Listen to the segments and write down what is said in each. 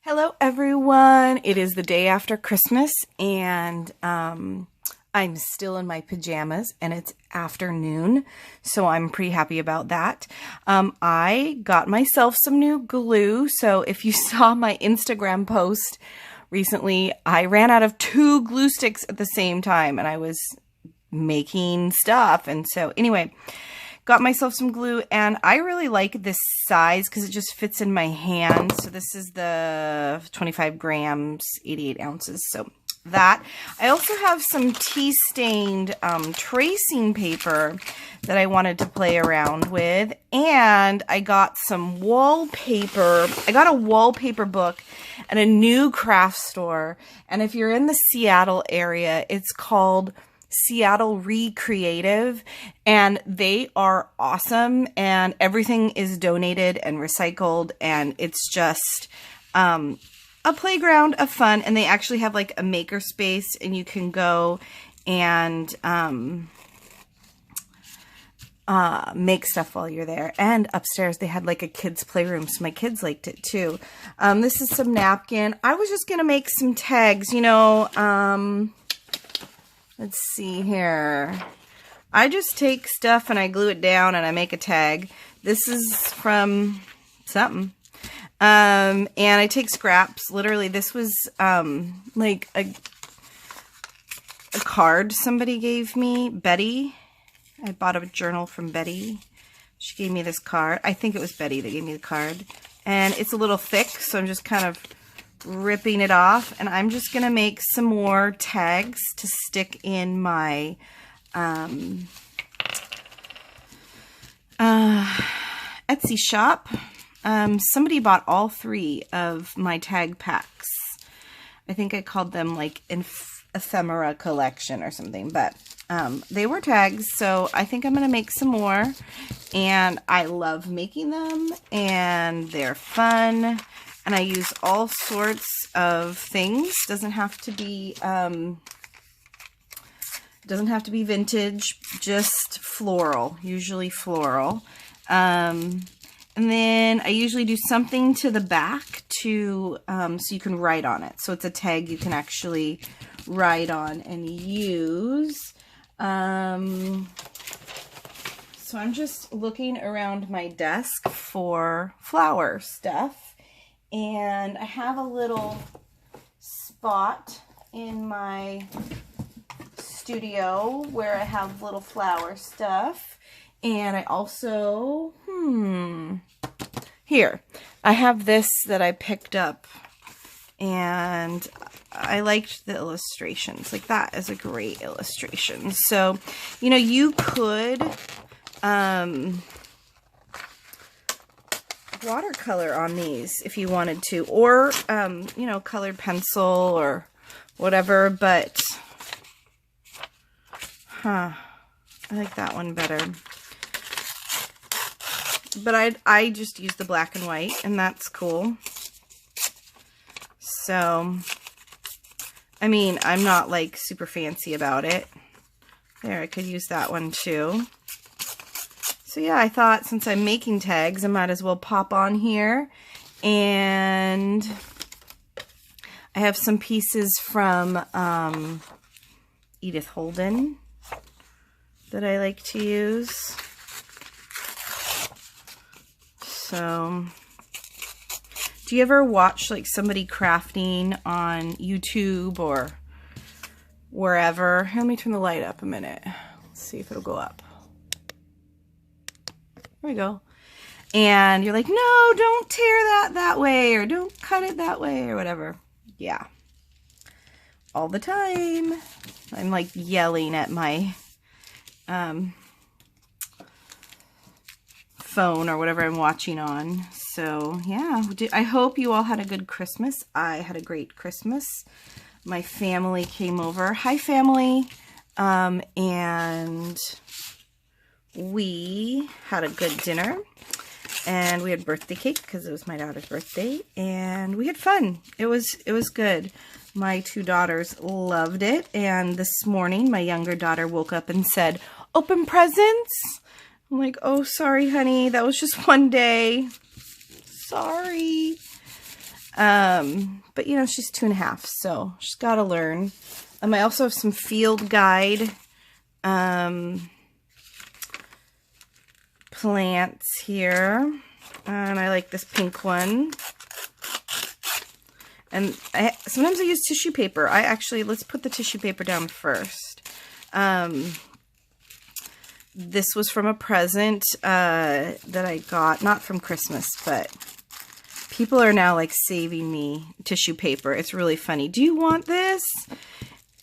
Hello everyone. It is the day after Christmas and I'm still in my pajamas and it's afternoon, so I'm pretty happy about that. I got myself some new glue, so if you saw my Instagram post recently, I ran out of 2 glue sticks at the same time and I was making stuff, and so anyway, got myself some glue, and I really like this size because it just fits in my hand. So this is the 25 grams, 88 ounces. So that. I also have some tea-stained tracing paper that I wanted to play around with. And I got some wallpaper. I got a wallpaper book at a new craft store. And if you're in the Seattle area, it's called Seattle Recreative, and they are awesome, and everything is donated and recycled, and it's just a playground of fun. And they actually have like a maker space, and you can go and make stuff while you're there. And upstairs they had like a kids playroom, so my kids liked it too. This is some napkin. I was just gonna make some tags, you know. Let's see here. I just take stuff and I glue it down and I make a tag. This is from something. And I take scraps. Literally, this was like a card somebody gave me. Betty. I bought a journal from Betty. She gave me this card. I think it was Betty that gave me the card. And it's a little thick, so I'm just kind of ripping it off, and I'm just gonna make some more tags to stick in my Etsy shop. Somebody bought all 3 of my tag packs. I think I called them like ephemera collection or something, but they were tags, so I think I'm gonna make some more, and I love making them, and they're fun. And I use all sorts of things. Doesn't have to be vintage, just floral, usually floral. And then I usually do something to the back to so you can write on it. So it's a tag you can actually write on and use. So I'm just looking around my desk for flower stuff. And I have a little spot in my studio where I have little flower stuff. And I also, here, I have this that I picked up. And I liked the illustrations. Like, that is a great illustration. So, you know, you could watercolor on these if you wanted to, or you know, colored pencil or whatever, but I like that one better. But I just use the black and white, and that's cool. So I mean, I'm not like super fancy about it. There, I could use that one too. So yeah, I thought since I'm making tags, I might as well pop on here. And I have some pieces from Edith Holden that I like to use. So, do you ever watch like somebody crafting on YouTube or wherever? Here, let me turn the light up a minute. Let's see if it'll go up. There we go. And you're like, no, don't tear that way, or don't cut it that way, or whatever. Yeah. All the time. I'm like yelling at my phone or whatever I'm watching on. So yeah, I hope you all had a good Christmas. I had a great Christmas. My family came over. Hi, family. And we had a good dinner, and we had birthday cake because it was my daughter's birthday, and we had fun. It was good. My 2 daughters loved it, and this morning my younger daughter woke up and said, "Open presents?" I'm like, "Oh, sorry, honey. That was just one day. Sorry." But you know, she's 2.5, so she's got to learn. I also have some field guide plants here, and I like this pink one. And sometimes I use tissue paper. Let's put the tissue paper down first. This was from a present that I got, not from Christmas, but people are now like saving me tissue paper. It's really funny. Do you want this?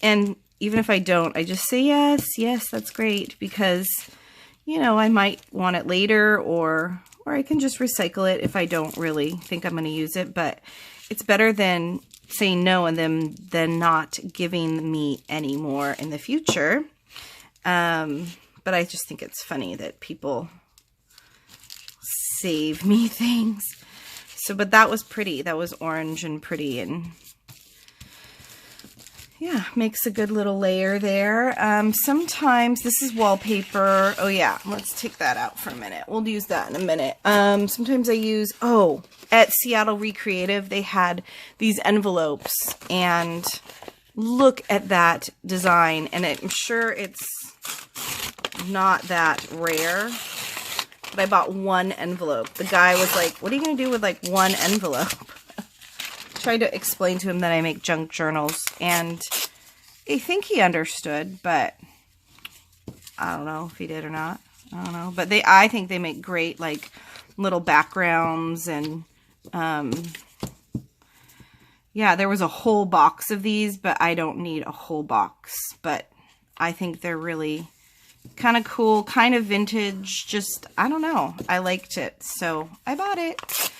And even if I don't, I just say yes, that's great, because you know, I might want it later, or I can just recycle it if I don't really think I'm going to use it. But it's better than saying no and then not giving me any more in the future. But I just think it's funny that people save me things. So, but that was pretty. That was orange and pretty, and yeah, makes a good little layer there. Sometimes this is wallpaper. Oh yeah, let's take that out for a minute. We'll use that in a minute. Sometimes I use, at Seattle Recreative, they had these envelopes, and look at that design. And I'm sure it's not that rare, but I bought one envelope. The guy was like, what are you going to do with like one envelope? Tried to explain to him that I make junk journals, and I think he understood, but I don't know if he did or not. I don't know. But I think they make great like little backgrounds, and yeah, there was a whole box of these, but I don't need a whole box. But I think they're really kind of cool, kind of vintage, just, I don't know. I liked it, so I bought it.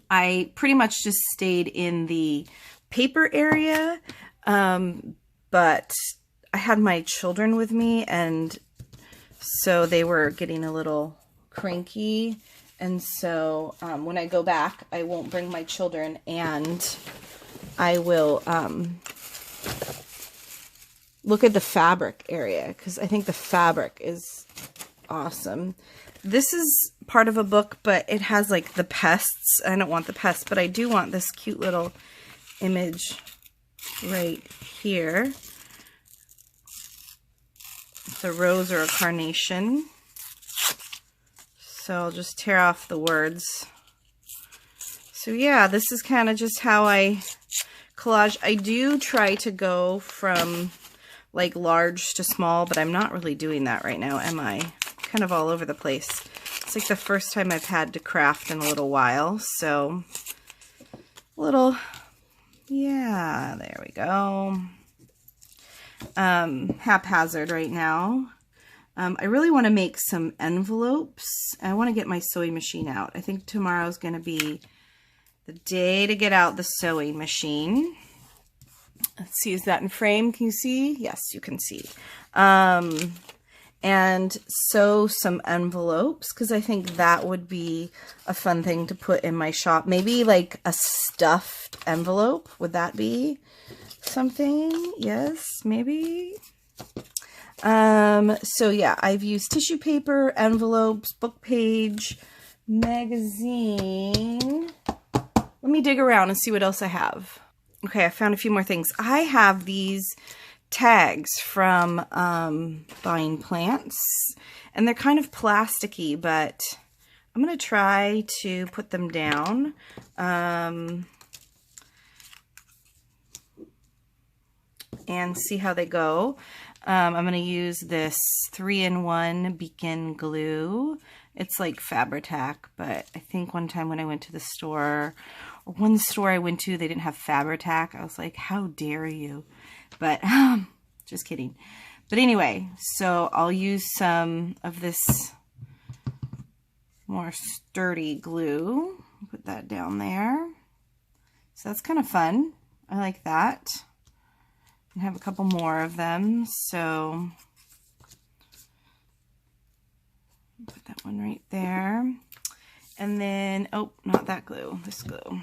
I pretty much just stayed in the paper area, but I had my children with me, and so they were getting a little cranky, and so when I go back, I won't bring my children, and I will look at the fabric area, because I think the fabric is awesome. This is part of a book, but it has like the pests. I don't want the pests, but I do want this cute little image right here. It's a rose or a carnation. So I'll just tear off the words. So yeah, this is kind of just how I collage. I do try to go from like large to small, but I'm not really doing that right now, am I? Kind of all over the place. It's like the first time I've had to craft in a little while, so yeah, there we go. Haphazard right now. I really want to make some envelopes. I want to get my sewing machine out. I think tomorrow's going to be the day to get out the sewing machine. Let's see, is that in frame? Can you see? Yes, you can see. And sew some envelopes, because I think that would be a fun thing to put in my shop. Maybe like a stuffed envelope. Would that be something? Yes, maybe. So yeah, I've used tissue paper, envelopes, book page, magazine. Let me dig around and see what else I have. Okay, I found a few more things. I have these tags from buying plants, and they're kind of plasticky, but I'm going to try to put them down. And see how they go. I'm going to use this 3-in-1 beacon glue. It's like Fabri-Tac, but I think one time when I went to the store, or one store I went to, they didn't have Fabri-Tac. I was like, how dare you? But just kidding. But anyway, so I'll use some of this more sturdy glue. Put that down there. So that's kind of fun. I like that. I have a couple more of them, so put that one right there. And then, oh, not that glue, this glue.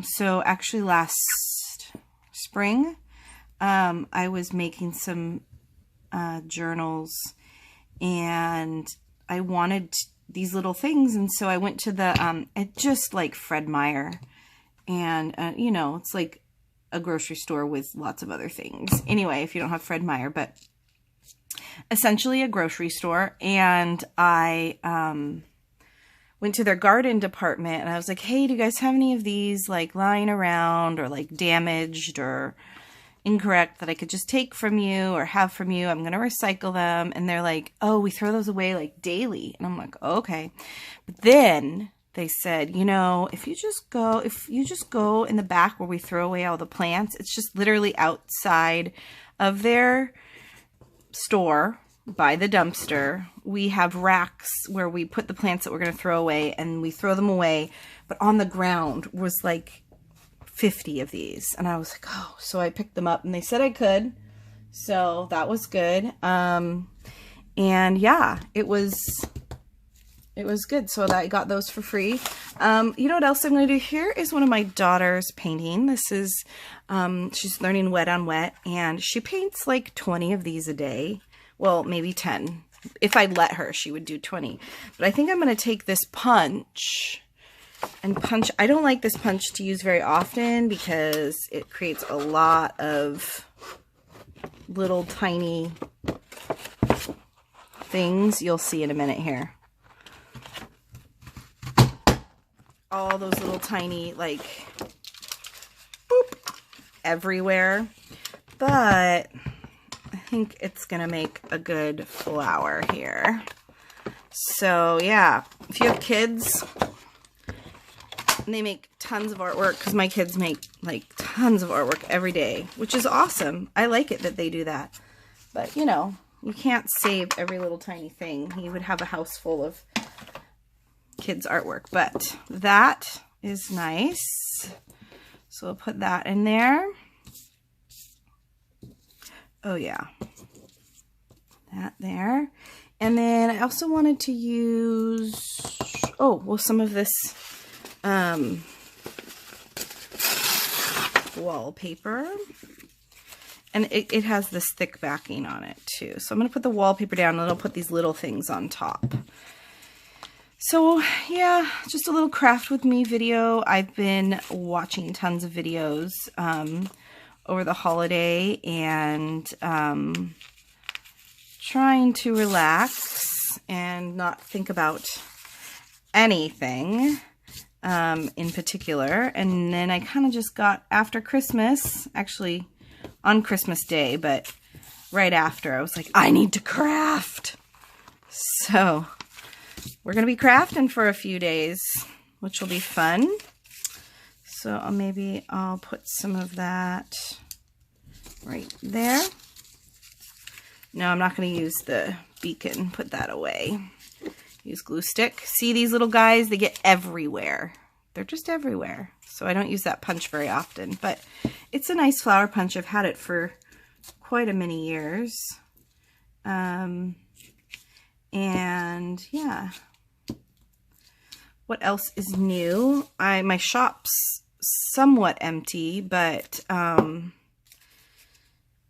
So actually last spring, I was making some journals, and I wanted these little things. And so I went to the, just like Fred Meyer, and, you know, it's like a grocery store with lots of other things. Anyway, if you don't have Fred Meyer, but essentially a grocery store. And I, went to their garden department, and I was like, hey, do you guys have any of these like lying around or like damaged or incorrect that I could just take from you or have from you? I'm going to recycle them. And they're like, oh, we throw those away like daily. And I'm like, oh, okay. But then they said, you know, if you just go in the back where we throw away all the plants, it's just literally outside of their store by the dumpster. We have racks where we put the plants that we're going to throw away, and we throw them away. But on the ground was like 50 of these. And I was like, oh, so I picked them up, and they said I could. So that was good. And yeah, it was good. So that I got those for free. You know what else I'm going to do? Here is one of my daughter's painting. This is, she's learning wet on wet, and she paints like 20 of these a day. Well, maybe 10. If I'd let her, she would do 20. But I think I'm going to take this punch and punch. I don't like this punch to use very often because it creates a lot of little tiny things. You'll see in a minute here. All those little tiny, like, boop, everywhere. But I think it's going to make a good flower here. So, yeah, if you have kids and they make tons of artwork, because my kids make, like, tons of artwork every day, which is awesome. I like it that they do that. But, you know, you can't save every little tiny thing. You would have a house full of kids' artwork. But that is nice. So we'll put that in there. Oh yeah, that there. And then I also wanted to use, oh, well, some of this wallpaper. And it has this thick backing on it too. So I'm going to put the wallpaper down, and then I'll put these little things on top. So yeah, just a little craft with me video. I've been watching tons of videos over the holiday, and trying to relax and not think about anything in particular. And then I kind of just got, after Christmas, actually on Christmas Day, but right after, I was like, I need to craft. So we're going to be crafting for a few days, which will be fun. So maybe I'll put some of that right there. No, I'm not going to use the beacon. Put that away. Use glue stick. See these little guys? They get everywhere. They're just everywhere. So I don't use that punch very often. But it's a nice flower punch. I've had it for quite a many years. And yeah. What else is new? My shop's somewhat empty, but I'm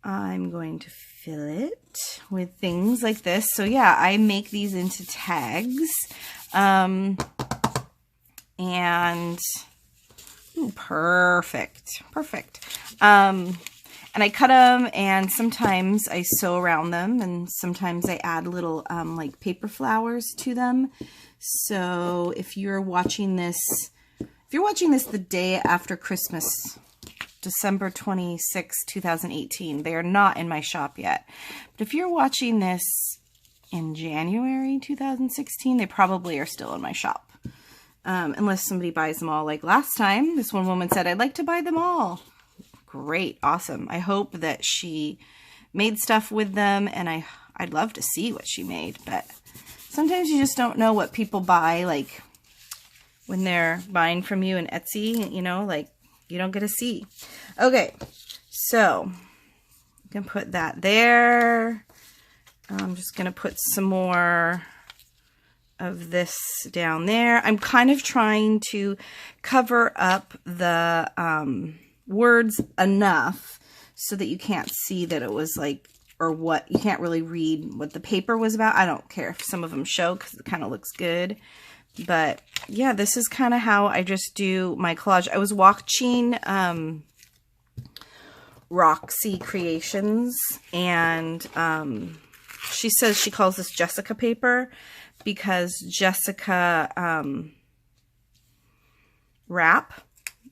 going to fill it with things like this. So yeah, I make these into tags. And ooh, perfect. And I cut them, and sometimes I sew around them, and sometimes I add little like paper flowers to them. So if you're watching this the day after Christmas, December 26, 2018, they are not in my shop yet. But if you're watching this in January 2016, they probably are still in my shop. Unless somebody buys them all. Like last time, this one woman said, I'd like to buy them all. Great, awesome. I hope that she made stuff with them, and I'd love to see what she made, but sometimes you just don't know what people buy, like when they're buying from you in Etsy, you know, like you don't get to see. Okay, so you can put that there. I'm just going to put some more of this down there. I'm kind of trying to cover up the words enough so that you can't see that it was like or what, you can't really read what the paper was about. I don't care if some of them show because it kind of looks good. But yeah, this is kind of how I just do my collage. I was watching Roxy Creations, and she says she calls this Jessica paper because Jessica Rapp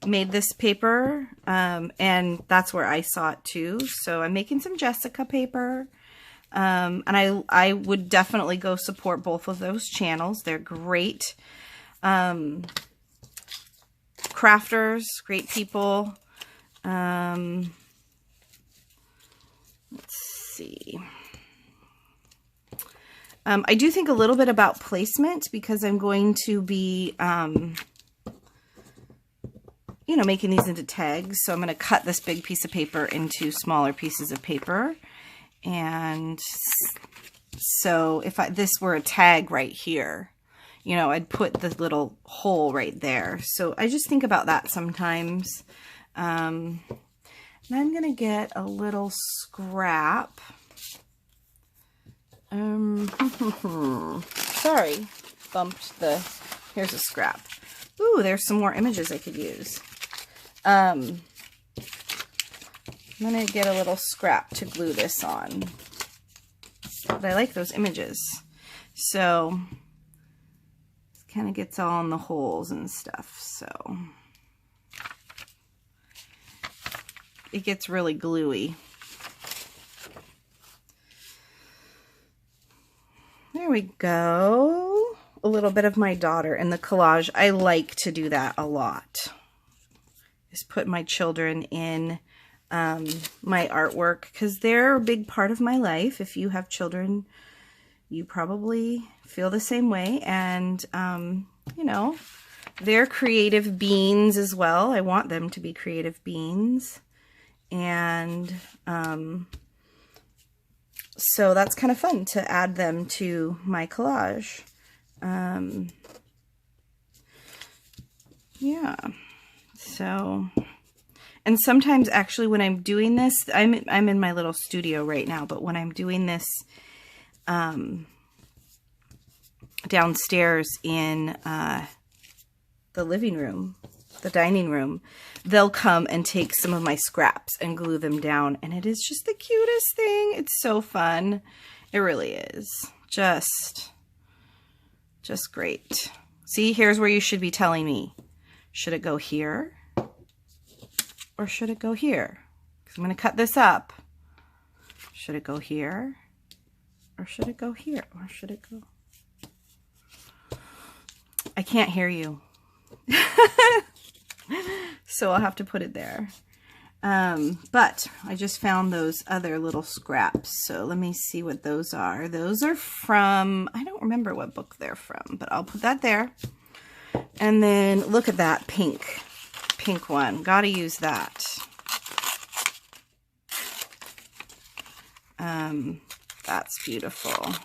made this paper, and that's where I saw it too. So I'm making some Jessica paper, and I would definitely go support both of those channels. They're great crafters, great people. Let's see. I do think a little bit about placement because I'm going to be you know, making these into tags. So I'm going to cut this big piece of paper into smaller pieces of paper. And so if this were a tag right here, you know, I'd put the little hole right there. So I just think about that sometimes. And I'm going to get a little scrap. Sorry, bumped the, here's a scrap. Ooh, there's some more images I could use. I'm going to get a little scrap to glue this on. But I like those images. So, it kind of gets all in the holes and stuff. So, it gets really gluey. There we go. A little bit of my daughter in the collage. I like to do that a lot. Just put my children in my artwork because they're a big part of my life. If you have children, you probably feel the same way. And, you know, they're creative beings as well. I want them to be creative beings. And so that's kind of fun to add them to my collage. Yeah, so, and sometimes actually when I'm doing this, I'm in my little studio right now, but when I'm doing this, downstairs in, the living room, the dining room, they'll come and take some of my scraps and glue them down, and it is just the cutest thing. It's so fun. It really is. Just great. See, here's where you should be telling me. Should it go here? Or should it go here? Because I'm going to cut this up. Should it go here? Or should it go here? Or should it go... I can't hear you. So I'll have to put it there. But I just found those other little scraps. So let me see what those are. Those are from, I don't remember what book they're from, but I'll put that there. And then look at that pink one. Gotta use that. That's beautiful.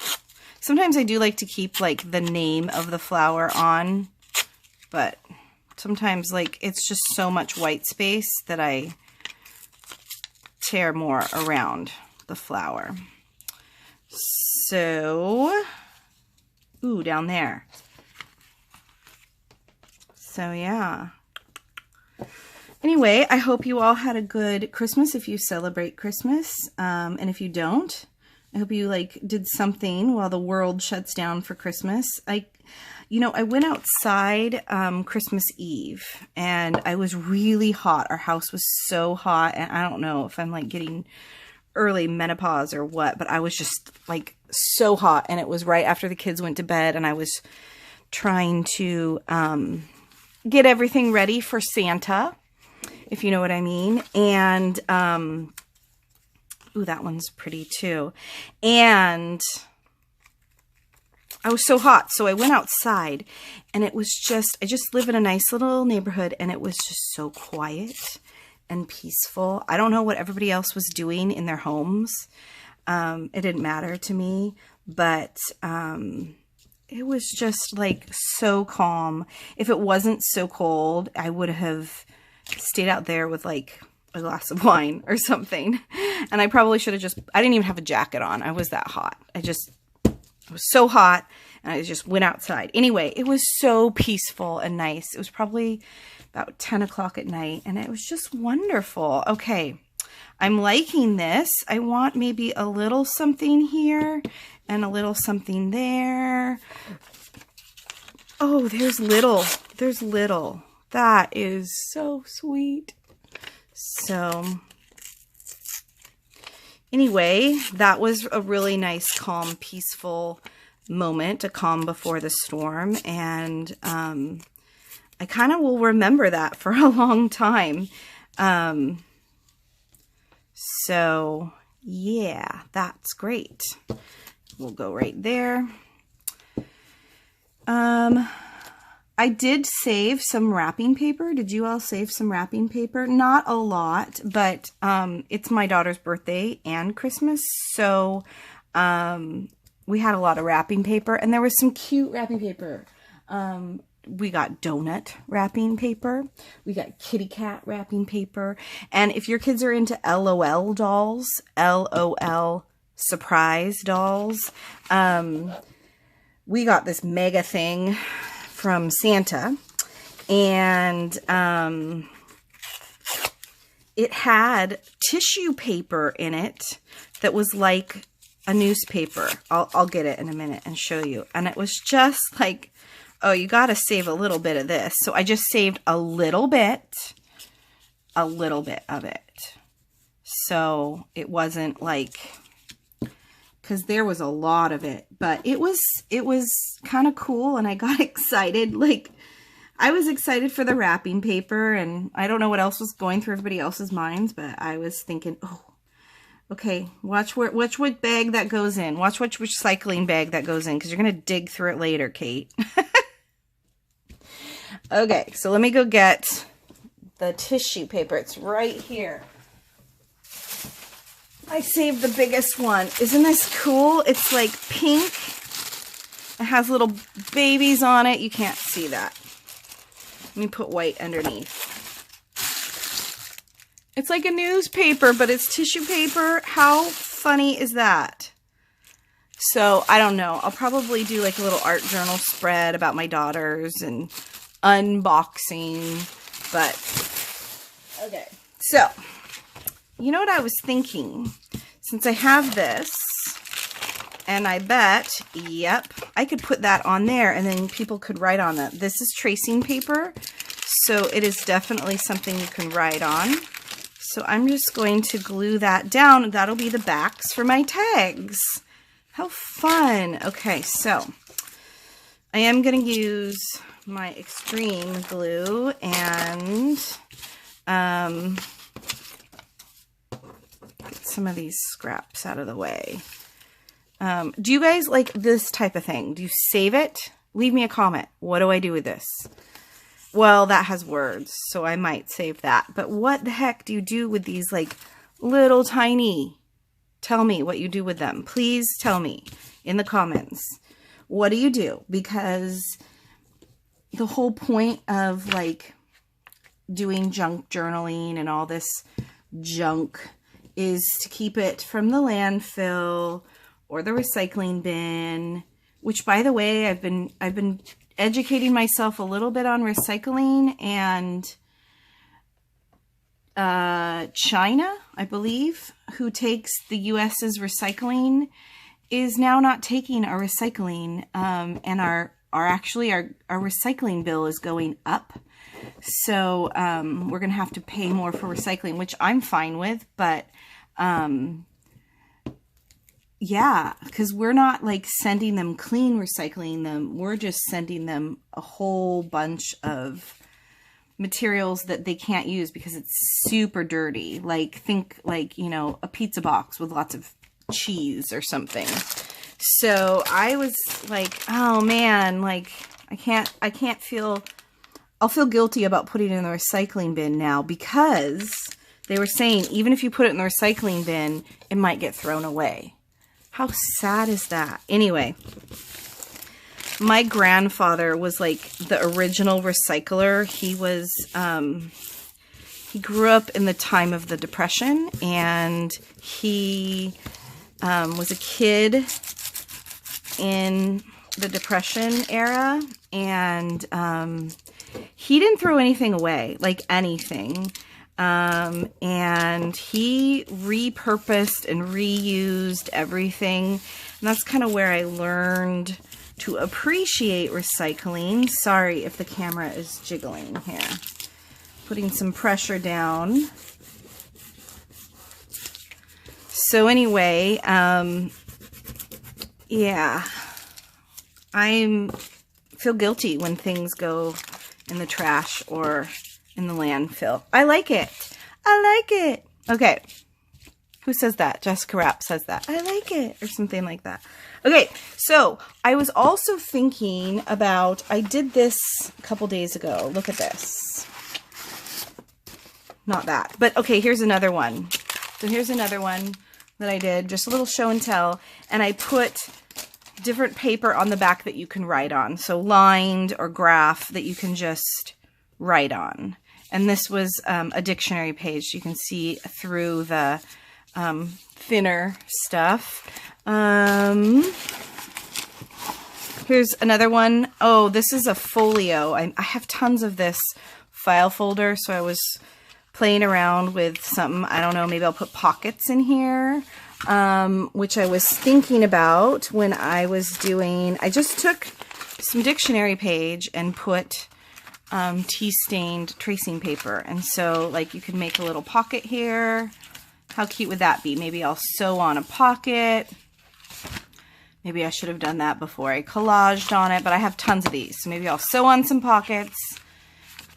Sometimes I do like to keep like the name of the flower on, but sometimes like it's just so much white space that I tear more around the flower. So, ooh, down there. So yeah. Anyway, I hope you all had a good Christmas if you celebrate Christmas. And if you don't, I hope you like did something while the world shuts down for Christmas. You know, I went outside Christmas Eve and I was really hot. Our house was so hot, and I don't know if I'm like getting early menopause or what, but I was just like so hot, and it was right after the kids went to bed, and I was trying to get everything ready for Santa, if you know what I mean. And ooh, that one's pretty too. And I was so hot, so I went outside, and it was just, I just live in a nice little neighborhood, and it was just so quiet and peaceful. I don't know what everybody else was doing in their homes. It didn't matter to me, but it was just like so calm. If it wasn't so cold, I would have stayed out there with like a glass of wine or something. And I probably should have I didn't even have a jacket on. I was that hot. It was so hot, and I just went outside. Anyway, it was so peaceful and nice. It was probably about 10 o'clock at night, and it was just wonderful. Okay, I'm liking this. I want maybe a little something here and a little something there. Oh, there's little. There's little. That is so sweet. So anyway, that was a really nice, calm, peaceful moment, a calm before the storm. And I kind of will remember that for a long time. So yeah, that's great. We'll go right there. I did save some wrapping paper. Did you all save some wrapping paper? Not a lot, but it's my daughter's birthday and Christmas, so we had a lot of wrapping paper, and there was some cute wrapping paper. We got donut wrapping paper. We got kitty cat wrapping paper. And if your kids are into LOL dolls, LOL surprise dolls, we got this mega thing from Santa, and it had tissue paper in it that was like a newspaper. I'll get it in a minute and show you. And it was just like, oh, you got to save a little bit of this. So I just saved a little bit of it. So it wasn't like, because there was a lot of it, but it was kind of cool, and I got excited. Like, I was excited for the wrapping paper, and I don't know what else was going through everybody else's minds, but I was thinking, oh, okay, watch what bag that goes in. Watch which recycling bag that goes in, because you're going to dig through it later, Kate. Okay, so let me go get the tissue paper. It's right here. I saved the biggest one. Isn't this cool? It's like pink. It has little babies on it. You can't see that. Let me put white underneath. It's like a newspaper, but it's tissue paper. How funny is that? So, I don't know. I'll probably do like a little art journal spread about my daughters and unboxing. But, okay. So, you know what I was thinking? Since I have this, and I bet, yep, I could put that on there, and then people could write on it. This is tracing paper, so it is definitely something you can write on. So I'm just going to glue that down. That'll be the backs for my tags. How fun. Okay, so I am going to use my extreme glue and get some of these scraps out of the way. Do you guys like this type of thing? Do you save it? Leave me a comment. What do I do with this? Well, that has words, so I might save that. But what the heck do you do with these like little tiny? Tell me what you do with them. Please tell me in the comments. What do you do? Because the whole point of like doing junk journaling and all this junk is to keep it from the landfill or the recycling bin, which, by the way, I've been educating myself a little bit on recycling, and China, I believe, who takes the US's recycling, is now not taking our recycling, and our recycling bill is going up. So we're gonna have to pay more for recycling, which I'm fine with, but yeah, because we're not like sending them clean recycling them. We're just sending them a whole bunch of materials that they can't use because it's super dirty. Like, think like, you know, a pizza box with lots of cheese or something. So I was like, oh man, like I'll feel guilty about putting it in the recycling bin now, because they were saying even if you put it in the recycling bin, it might get thrown away. How sad is that? Anyway, my grandfather was like the original recycler. he grew up in the time of the Depression, and he was a kid in the Depression era, and he didn't throw anything away, like anything. And he repurposed and reused everything. And that's kind of where I learned to appreciate recycling. Sorry if the camera is jiggling here. Putting some pressure down. So anyway, yeah, I feel guilty when things go in the trash or in the landfill. I like it. I like it. Okay. Who says that? Jessica Rapp says that. I like it. Or something like that. Okay. So I was also thinking about, I did this a couple days ago. Look at this. Not that. But okay, here's another one. So here's another one that I did. Just a little show and tell. And I put different paper on the back that you can write on. So lined or graph that you can just write on. And this was a dictionary page. You can see through the thinner stuff. Here's another one. Oh, this is a folio. I have tons of this file folder, so I was playing around with something. I don't know, maybe I'll put pockets in here, which I was thinking about when I was doing, I just took some dictionary page and put tea-stained tracing paper. And so, like, you can make a little pocket here. How cute would that be? Maybe I'll sew on a pocket. Maybe I should have done that before I collaged on it, but I have tons of these. So maybe I'll sew on some pockets.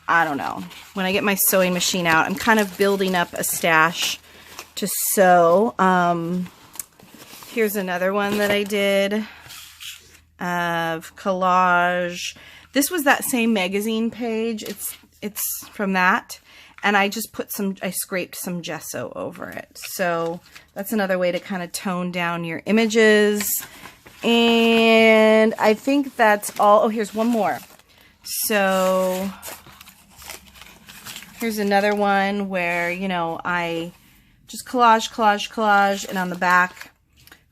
I don't know. When I get my sewing machine out, I'm kind of building up a stash to sew. Here's another one that I did of collage. This was that same magazine page. It's from that. And I just put I scraped some gesso over it. So that's another way to kind of tone down your images. And I think that's all. Oh, here's one more. So here's another one where, you know, I just collage. And on the back,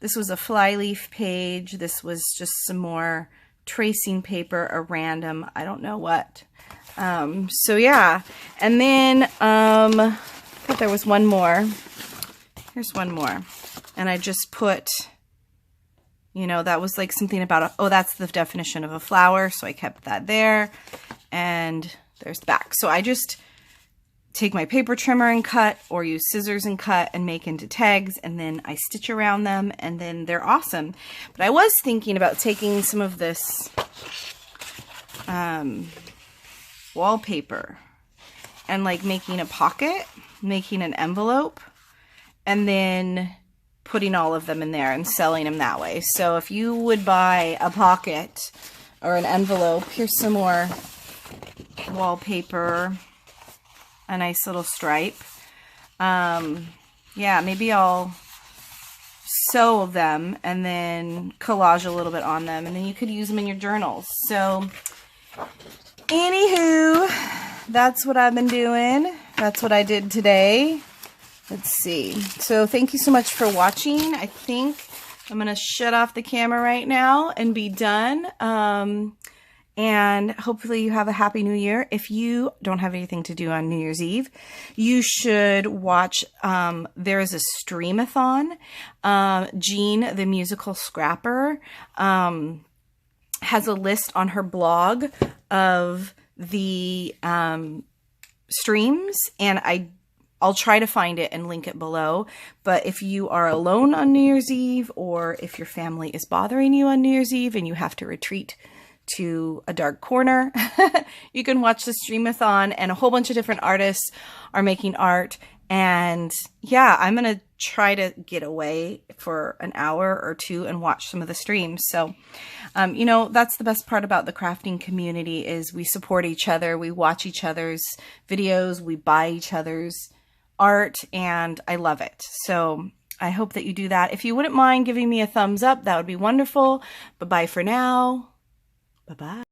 this was a flyleaf page. This was just some more tracing paper, a random, I don't know what. So yeah, and then I thought there was one more. Here's one more, and I just put, you know, that was like something about oh, that's the definition of a flower, so I kept that there. And there's the back. So I just take my paper trimmer and cut, or use scissors and cut and make into tags, and then I stitch around them, and then they're awesome. But I was thinking about taking some of this wallpaper and like making a pocket, making an envelope, and then putting all of them in there and selling them that way. So if you would buy a pocket or an envelope, here's some more wallpaper, a nice little stripe. Yeah, maybe I'll sew them and then collage a little bit on them, and then you could use them in your journals. So anywho, that's what I've been doing. That's what I did today. Let's see. So thank you so much for watching. I think I'm going to shut off the camera right now and be done. And hopefully you have a happy new year. If you don't have anything to do on New Year's Eve, you should watch, there is a stream-a-thon. Jean, the musical scrapper, has a list on her blog of the streams, and I'll try to find it and link it below. But if you are alone on New Year's Eve, or if your family is bothering you on New Year's Eve and you have to retreat to a dark corner, you can watch the stream-a-thon, and a whole bunch of different artists are making art. And yeah, I'm going to try to get away for an hour or two and watch some of the streams. So, you know, that's the best part about the crafting community, is we support each other. We watch each other's videos. We buy each other's art, and I love it. So I hope that you do that. If you wouldn't mind giving me a thumbs up, that would be wonderful. But bye for now. Bye-bye.